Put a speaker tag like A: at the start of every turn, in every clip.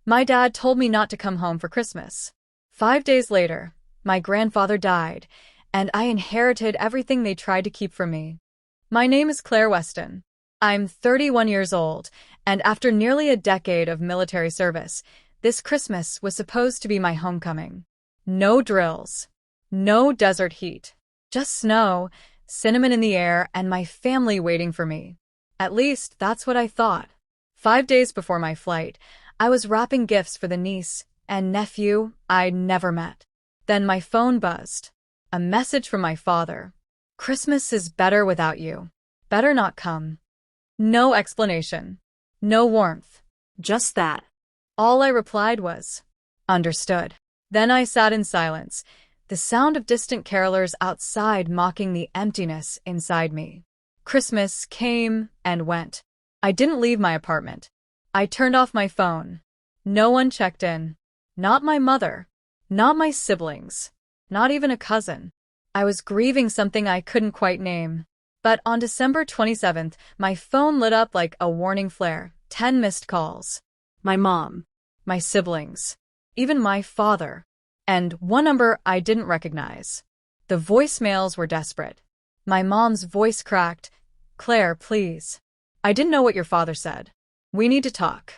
A: My dad told me not to come home for Christmas. 5 days later, my grandfather died, and I inherited everything they tried to keep from me. My name is Claire Weston. I'm 31 years old, and after nearly a decade of military service, this Christmas was supposed to be my homecoming. No drills. No desert heat. Just snow, cinnamon in the air, and my family waiting for me. At least, that's what I thought. 5 days before my flight, I was wrapping gifts for the niece and nephew I'd never met. Then my phone buzzed. A message from my father. Christmas is better without you. Better not come. No explanation. No warmth. Just that. All I replied was, understood. Then I sat in silence, the sound of distant carolers outside mocking the emptiness inside me. Christmas came and went. I didn't leave my apartment. I turned off my phone. No one checked in. Not my mother. Not my siblings. Not even a cousin. I was grieving something I couldn't quite name. But on December 27th, my phone lit up like a warning flare. 10 missed calls. My mom. My siblings. Even my father. And one number I didn't recognize. The voicemails were desperate. My mom's voice cracked. Claire, please. I didn't know what your father said. We need to talk.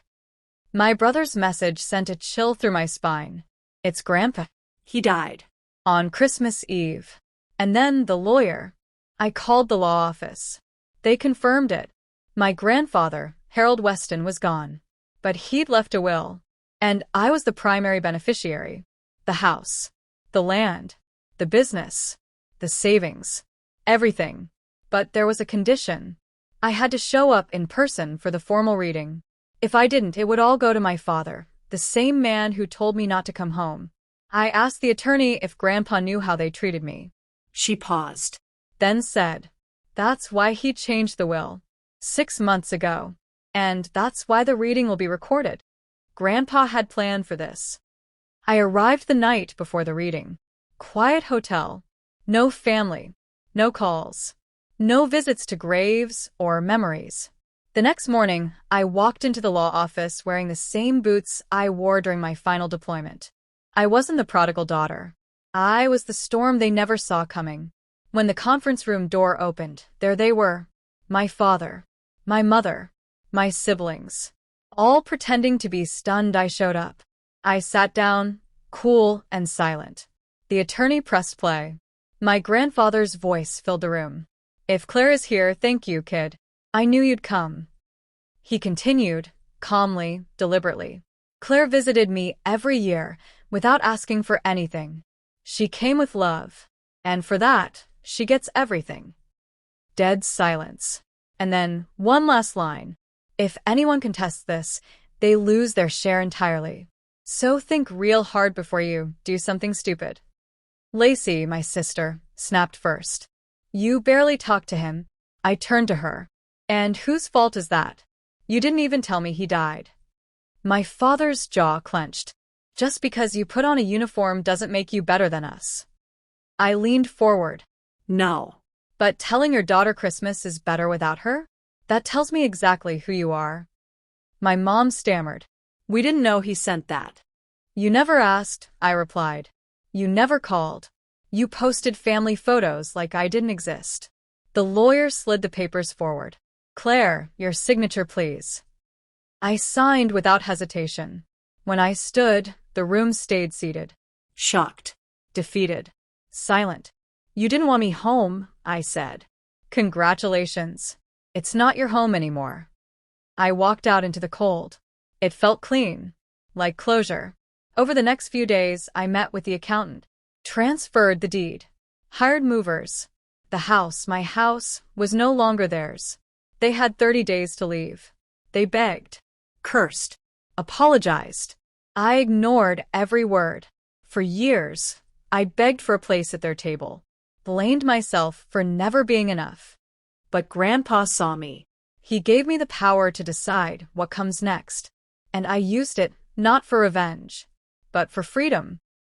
A: My brother's message sent a chill through my spine. It's Grandpa. He died. On Christmas Eve. And then the lawyer. I called the law office. They confirmed it. My grandfather, Harold Weston, was gone. But he'd left a will. And I was the primary beneficiary. The house. The land. The business. The savings. Everything. But there was a condition. I had to show up in person for the formal reading. If I didn't, it would all go to my father, the same man who told me not to come home. I asked the attorney if Grandpa knew how they treated me. She paused. Then said, that's why he changed the will. 6 months ago. And that's why the reading will be recorded. Grandpa had planned for this. I arrived the night before the reading. Quiet hotel. No family. No calls. No visits to graves or memories. The next morning, I walked into the law office wearing the same boots I wore during my final deployment. I wasn't the prodigal daughter. I was the storm they never saw coming. When the conference room door opened, there they were. My father. My mother. My siblings. All pretending to be stunned. I showed up. I sat down, cool and silent. The attorney pressed play. My grandfather's voice filled the room. If Claire is here, thank you, kid. I knew you'd come. He continued, calmly, deliberately. Claire visited me every year, without asking for anything. She came with love. And for that, she gets everything. Dead silence. And then, one last line. If anyone contests this, they lose their share entirely. So think real hard before you do something stupid. Lacey, my sister, snapped first. You barely talked to him. I turned to her. And whose fault is that? You didn't even tell me he died. My father's jaw clenched. Just because you put on a uniform doesn't make you better than us. I leaned forward. No. But telling your daughter Christmas is better without her? That tells me exactly who you are. My mom stammered. We didn't know he sent that. You never asked, I replied. You never called. You posted family photos like I didn't exist. The lawyer slid the papers forward. Claire, your signature, please. I signed without hesitation. When I stood, the room stayed seated. Shocked. Defeated. Silent. You didn't want me home, I said. Congratulations. It's not your home anymore. I walked out into the cold. It felt clean. Like closure. Over the next few days, I met with the accountant. Transferred the deed. Hired movers. The house, my house, was no longer theirs. They had 30 days to leave. They begged. Cursed. Apologized. I ignored every word. For years, I begged for a place at their table. Blamed myself for never being enough. But Grandpa saw me. He gave me the power to decide what comes next. And I used it, not for revenge, but for freedom.